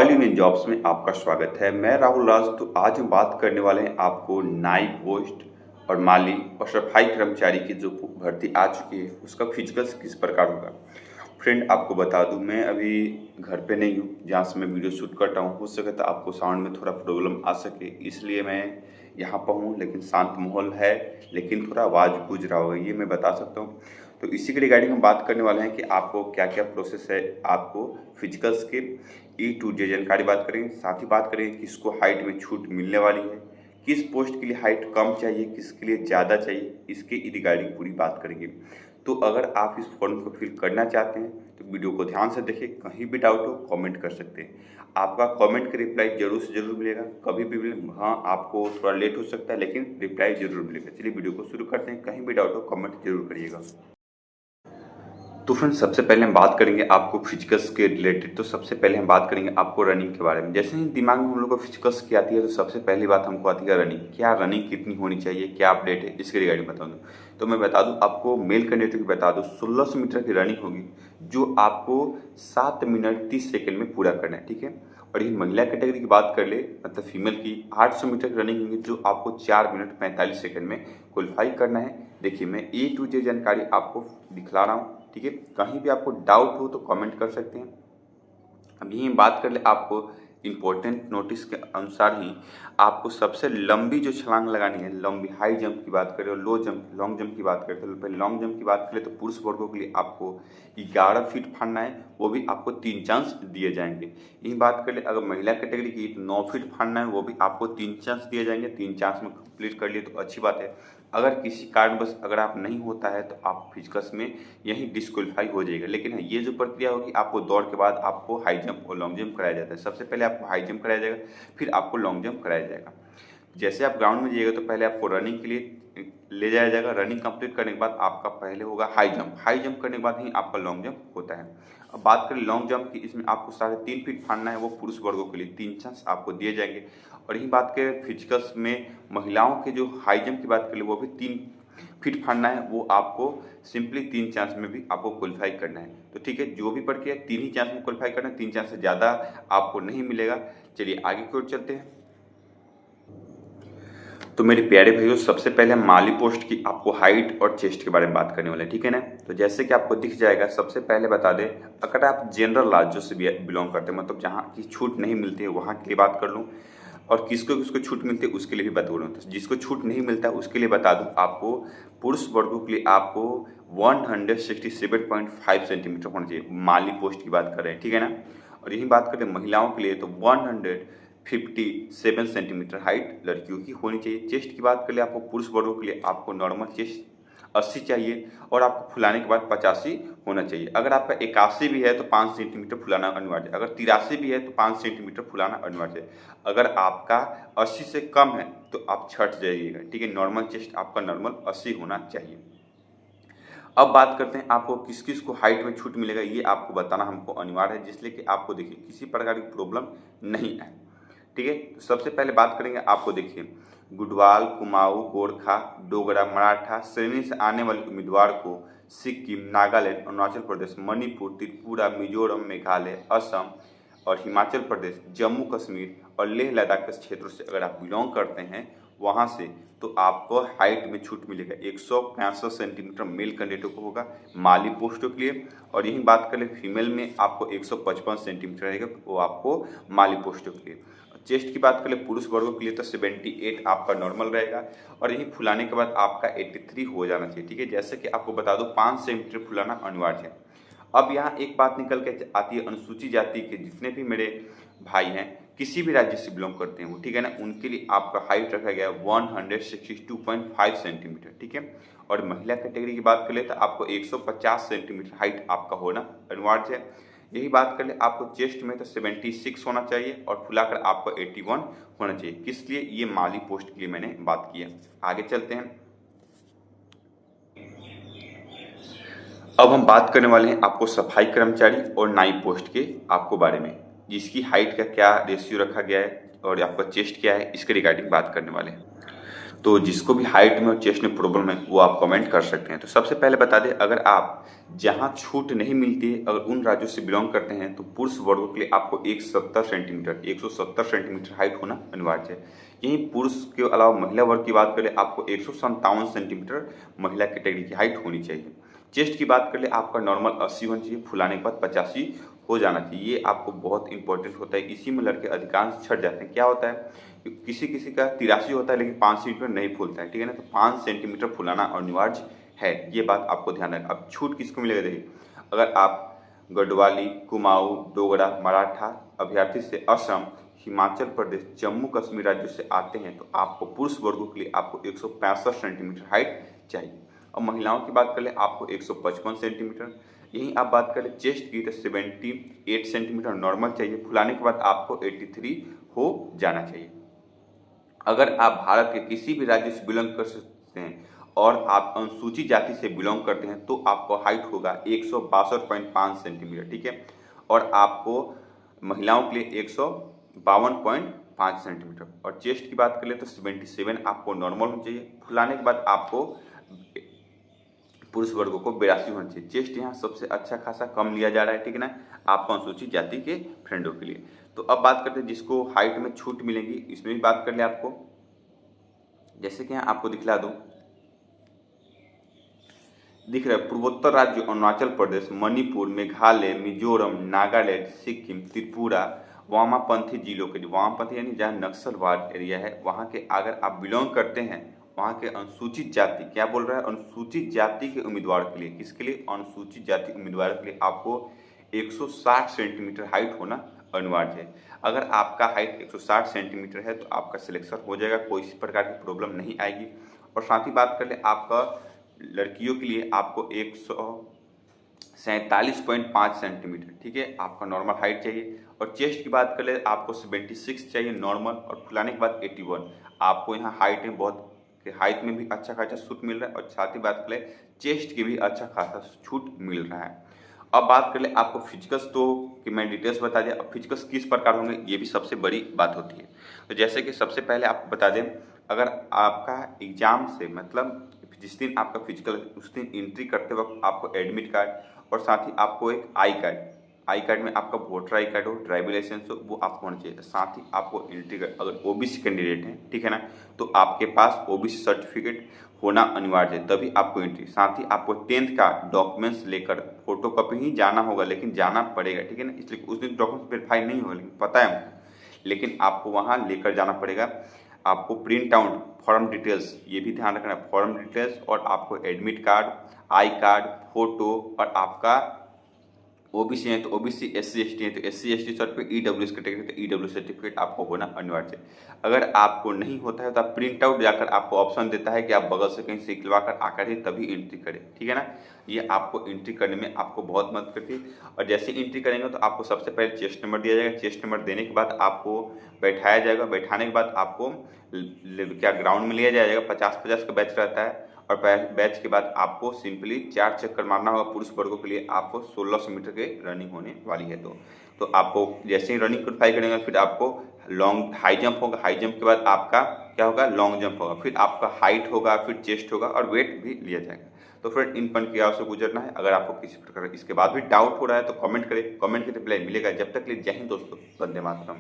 Royal union jobs में आपका स्वागत है। मैं राहुल राज। तो आज हम बात करने वाले हैं आपको नाई पोस्ट और माली और सफाई कर्मचारी की जो भर्ती आ चुकी है उसका फिजिकल्स किस प्रकार होगा। फ्रेंड, आपको बता दूं, मैं अभी घर पे नहीं हूँ जहाँ से मैं वीडियो शूट करता हूँ। हो सके तो आपको साउंड में थोड़ा प्रॉब्लम आ सके, इसलिए मैं यहाँ पर हूँ। लेकिन शांत माहौल है, लेकिन थोड़ा आवाज़ गूंज रहा होगा, ये मैं बता सकता हूँ। तो इसी के रिगार्डिंग हम बात करने वाले हैं कि आपको क्या क्या प्रोसेस है, आपको फिजिकल्स के E to J जानकारी बात करेंगे। साथ ही बात करेंगे किसको हाइट में छूट मिलने वाली है, किस पोस्ट के लिए हाइट कम चाहिए, किसके लिए ज़्यादा चाहिए, इसके रिगार्डिंग पूरी बात करेंगे। तो अगर आप इस फॉर्म को फिल करना चाहते हैं तो वीडियो को ध्यान से देखें। कहीं भी डाउट हो कमेंट कर सकते हैं, आपका कमेंट का रिप्लाई जरूर से जरूर मिलेगा। कभी भी मिले, हाँ आपको थोड़ा लेट हो सकता है लेकिन रिप्लाई जरूर मिलेगा। चलिए वीडियो को शुरू करते हैं। कहीं भी डाउट हो कमेंट जरूर करिएगा। तो फ्रेंड्स, सबसे पहले हम बात करेंगे आपको फिजिकल्स के रिलेटेड। तो सबसे पहले हम बात करेंगे आपको रनिंग के बारे में। जैसे ही दिमाग में हम लोग को फिजिकल्स की आती है तो सबसे पहली बात हमको आती है रनिंग। क्या रनिंग कितनी होनी चाहिए, क्या अपडेट है, इसके रिगार्डिंग बता दूँ। तो मैं बता दूं आपको, मेल कैंडिडेट की बता दूं 1600 मीटर की रनिंग होगी जो आपको 7 मिनट 30 सेकेंड में पूरा करना है, ठीक है। और ये महिला कैटेगरी की बात कर ले, मतलब फीमेल की, 800 मीटर की रनिंग होगी जो आपको 4 मिनट 45 सेकेंड में क्वालिफाई करना है। देखिए, मैं A to J जानकारी आपको दिखला रहा हूँ, ठीक है। कहीं भी आपको डाउट हो तो कमेंट कर सकते हैं। अब यही बात कर ले, आपको इम्पोर्टेंट नोटिस के अनुसार ही आपको सबसे लंबी जो छलांग लगानी है, लंबी हाई जंप की बात करें और लॉन्ग जंप की बात करें तो पहले लॉन्ग जंप की बात करें तो पुरुष वर्गों के लिए आपको 11 फीट फाड़ना है, वो भी आपको 3 चांस दिए जाएंगे। यही बात कर ले अगर महिला कैटेगरी की 9 फीट फाड़ना है, वो भी आपको 3 चांस दिए जाएंगे। 3 चांस में कंप्लीट कर लिए तो अच्छी बात है। अगर किसी कारणवश अगर आप नहीं होता है तो आप फिजिकल्स में यही डिस्क्वालीफाई हो जाएगा। लेकिन हाँ, ये जो प्रक्रिया होगी, आपको दौड़ के बाद आपको हाई जंप और लॉन्ग जंप कराया जाता है। सबसे पहले आपको हाई जंप कराया जाएगा, फिर आपको लॉन्ग जंप कराया जाएगा। जैसे आप ग्राउंड में जाइएगा तो पहले आपको रनिंग के लिए ले जाया जाएगा। रनिंग कंप्लीट करने के बाद आपका पहले होगा हाई जंप। हाई जंप करने के बाद ही आपका लॉन्ग जंप होता है। अब बात करें लॉन्ग जंप की, इसमें आपको 3.5 फीट फाड़ना है, वो पुरुष वर्गों के लिए 3 चांस आपको दिए जाएंगे। और यही बात करें फिजिकल्स में महिलाओं के जो हाई जंप की बात करें, वो भी 3 फीट फाड़ना है, वो आपको सिंपली 3 चांस में भी आपको क्वालिफाई करना है। तो ठीक है, जो भी प्रक्रिया 3 ही चांस में क्वालिफाई करना है, 3 चांस से ज़्यादा आपको नहीं मिलेगा। चलिए आगे की ओर चलते हैं। तो मेरे प्यारे भाइयों, सबसे पहले हम माली पोस्ट की आपको हाइट और चेस्ट के बारे में बात करने वाले हैं, ठीक है ना। तो जैसे कि आपको दिख जाएगा, सबसे पहले बता दें, अगर आप जनरल राज्यों से बिलोंग करते हैं, मतलब जहाँ की छूट नहीं मिलती है, वहाँ के लिए बात कर लूँ, और किसको किसको छूट मिलती है उसके लिए भी बता दूँ। तो जिसको छूट नहीं मिलता उसके लिए बता दूँ, आपको पुरुष वर्गों के लिए आपको 167.5 सेंटीमीटर होना चाहिए। माली पोस्ट की बात कर रहे हैं, ठीक है ना। और यही बात करें महिलाओं के लिए तो 157 सेंटीमीटर हाइट लड़कियों की होनी चाहिए। चेस्ट की बात कर ले, आपको पुरुष वर्गों के लिए आपको नॉर्मल चेस्ट 80 चाहिए और आपको फुलाने के बाद 85 होना चाहिए। अगर आपका 81 भी है तो 5 सेंटीमीटर फुलाना अनिवार्य है। अगर 83 भी है तो 5 सेंटीमीटर फुलाना अनिवार्य है। अगर आपका 80 से कम है तो आप छट जाइएगा, ठीक है। नॉर्मल चेस्ट आपका नॉर्मल 80 होना चाहिए। अब बात करते हैं आपको किस किस को हाइट में छूट मिलेगा, ये आपको बताना हमको अनिवार्य है, जिसलिए कि आपको देखिए किसी प्रकार की प्रॉब्लम नहीं है, ठीक है। तो सबसे पहले बात करेंगे, आपको देखिए गुडवाल, कुमाऊं, गोरखा, डोगरा, मराठा श्रेणी से आने वाले उम्मीदवार को सिक्किम, नागालैंड, अरुणाचल प्रदेश, मणिपुर, त्रिपुरा, मिजोरम, मेघालय, असम और हिमाचल प्रदेश, जम्मू कश्मीर और लेह लद्दाख के क्षेत्रों से अगर आप बिलोंग करते हैं वहाँ से, तो आपको हाइट में छूट मिलेगा। 165 सेंटीमीटर मेल कैंडिडेटों को होगा माली पोस्टों के लिए। और यही बात करें फीमेल में, आपको 155 सेंटीमीटर रहेगा, वो आपको माली पोस्टों के लिए। चेस्ट की बात करें पुरुष वर्गों के लिए तो 78 आपका नॉर्मल रहेगा। और यही फुलाने के बाद आपका 83 हो जाना चाहिए, ठीक है। जैसे कि आपको बता दो 5 सेंटीमीटर फुलाना अनिवार्य है। अब यहाँ एक बात निकल के आती है, अनुसूचित जाति के जितने भी मेरे भाई हैं, किसी भी राज्य से बिलोंग करते हैं वो, ठीक है ना, उनके लिए आपका हाइट रखा गया है 162.5 सेंटीमीटर, ठीक है। और महिला कैटेगरी की बात करें तो आपको 150 सेंटीमीटर हाइट आपका होना अनिवार्य है। यही बात कर ले, आपको चेस्ट में तो 76 होना चाहिए और फुलाकर आपको 81 होना चाहिए। किस लिए, ये माली पोस्ट के लिए मैंने बात की है। आगे चलते हैं। अब हम बात करने वाले हैं आपको सफाई कर्मचारी और नाई पोस्ट के आपको बारे में, जिसकी हाइट का क्या रेशियो रखा गया है और आपका चेस्ट क्या है, इसके रिगार्डिंग बात करने वाले हैं। तो जिसको भी हाइट में और चेस्ट में प्रॉब्लम है वो आप कमेंट कर सकते हैं। तो सबसे पहले बता दें, अगर आप जहां छूट नहीं मिलती है अगर उन राज्यों से बिलोंग करते हैं तो पुरुष वर्गों के लिए आपको 170 सेंटीमीटर हाइट होना अनिवार्य है। यहीं पुरुष के अलावा महिला वर्ग की बात करें आपको 157 सेंटीमीटर महिला कैटेगरी की हाइट होनी चाहिए। चेस्ट की बात कर ले आपका नॉर्मल 80 होना चाहिए, फुलाने के बाद 85 हो जाना चाहिए। ये आपको बहुत इंपॉर्टेंट होता है, इसी में लड़के अधिकांश छट जाते हैं। क्या होता है, किसी किसी का 83 होता है लेकिन 5 सेंटीमीटर नहीं फूलता है, ठीक है ना। तो 5 सेंटीमीटर फुलाना अनिवार्य है, ये बात आपको ध्यान रखना। अब छूट किसको मिलेगा, देखिए अगर आप गढ़वाली, कुमाऊं, डोगरा, मराठा अभ्यर्थी से असम, हिमाचल प्रदेश, जम्मू कश्मीर राज्यों से आते हैं तो आपको पुरुष वर्गों के लिए आपको 165 सेंटीमीटर हाइट चाहिए। और महिलाओं की बात कर ले आपको 155 सेंटीमीटर। यहीं आप बात करें चेस्ट की तो 78 सेंटीमीटर नॉर्मल चाहिए, फुलाने के बाद आपको 83 हो जाना चाहिए। अगर आप भारत के किसी भी राज्य से बिलोंग कर सकते हैं और आप अनुसूचित जाति से बिलोंग करते हैं तो आपको हाइट होगा 162.5 सेंटीमीटर, ठीक है। और आपको महिलाओं के लिए 152.5 सेंटीमीटर। और चेस्ट की बात करें तो 77 आपको नॉर्मल होना चाहिए, फुलाने के बाद आपको पुरुष वर्गों को 82 होना चाहिए। चेस्ट यहाँ सबसे अच्छा खासा कम लिया जा रहा है, ठीक है ना, आपको अनुसूचित जाति के फ्रेंडों के लिए। तो अब बात करते हैं जिसको हाइट में छूट मिलेगी, इसमें भी बात कर ले आपको। जैसे कि यहाँ आपको दिखला दूं, दिख रहा है पूर्वोत्तर राज्य अरुणाचल प्रदेश, मणिपुर, मेघालय, मिजोरम, नागालैंड, सिक्किम, त्रिपुरा, वामापंथी जिलों के लिए, वामापंथी यानी जहाँ नक्सलवाद एरिया है वहाँ के अगर आप बिलोंग करते हैं, वहाँ के अनुसूचित जाति, क्या बोल रहा है, अनुसूचित जाति के उम्मीदवार के लिए, किसके लिए, अनुसूचित जाति उम्मीदवार के लिए आपको 160 सेंटीमीटर हाइट होना अनिवार्य है। अगर आपका हाइट 160 सेंटीमीटर है तो आपका सिलेक्शन हो जाएगा, कोई इस प्रकार की प्रॉब्लम नहीं आएगी। और साथ ही बात कर ले आपका लड़कियों के लिए आपको 147.5 सेंटीमीटर, ठीक है, आपका नॉर्मल हाइट चाहिए। और चेस्ट की बात कर ले आपको 76 चाहिए नॉर्मल, और फुलाने के बाद 81। आपको यहाँ हाइट में बहुत, हाइट में भी अच्छा खासा छूट मिल रहा है और साथ ही बात कर ले चेस्ट की भी अच्छा खासा छूट मिल रहा है। अब बात कर ले आपको फिजिकल्स, तो कि मैं डिटेल्स बता दिया, अब फिजिकल्स किस प्रकार होंगे ये भी सबसे बड़ी बात होती है। तो जैसे कि सबसे पहले आपको बता दें, अगर आपका एग्जाम से मतलब जिस दिन आपका फिजिकल उस दिन एंट्री करते वक्त आपको एडमिट कार्ड और साथ ही आपको एक आई कार्ड में आपका वोटर आई कार्ड हो, ड्राइविंग लाइसेंस हो, वो आपको होना चाहिए। साथ ही आपको एंट्री कार्ड, अगर ओबीसी कैंडिडेट हैं, ठीक है ना, तो आपके पास ओबीसी सर्टिफिकेट होना अनिवार्य है, तभी आपको एंट्री। साथ ही आपको 10th का डॉक्यूमेंट्स लेकर, फोटो कॉपी ही जाना होगा लेकिन जाना पड़ेगा, ठीक है ना, इसलिए उस दिन डॉक्यूमेंट्स वेरीफाई नहीं होगा, लेकिन पता है हमको, लेकिन आपको वहाँ लेकर जाना पड़ेगा। आपको प्रिंट आउट फॉर्म डिटेल्स, ये भी ध्यान रखना, फॉर्म डिटेल्स और आपको admit card, I card, photo, और आपका ओबीसी है तो ओबीसी, एससी एसटी है तो SC ST certificate, EWS category तो ईडब्ल्यू सर्टिफिकेट आपको होना अनिवार्य है। अगर आपको नहीं होता है तो आप प्रिंट आउट जाकर, आपको ऑप्शन देता है कि आप बगल से कहीं से निकलवा कर आकर ही तभी एंट्री करें, ठीक है ना। ये आपको एंट्री करने में आपको बहुत मदद करती है। और जैसे एंट्री करेंगे तो आपको सबसे पहले चेस्ट नंबर दिया जाएगा, चेस्ट नंबर देने के बाद आपको बैठाया जाएगा, बैठाने के बाद आपको क्या ग्राउंड में लिया जाएगा, 50-50 का बैच रहता है। और बैच के बाद आपको सिंपली 4 चक्कर मारना होगा। पुरुष वर्गों के लिए आपको 1600 मीटर की रनिंग होने वाली है। तो आपको जैसे ही रनिंग क्वालिफाई करेंगे फिर आपको लॉन्ग हाई जंप होगा, हाई जंप के बाद आपका क्या होगा, लॉन्ग जंप होगा, फिर आपका हाइट होगा, फिर चेस्ट होगा और वेट भी लिया जाएगा। तो फ्रेंड इन प्रक्रियाओं से गुजरना है। अगर आपको किसी प्रकार इसके बाद भी डाउट हो रहा है तो कमेंट करें, कमेंट की रिप्लाई मिलेगा। जब तक के लिए जय हिंद दोस्तों, वंदे मातरम।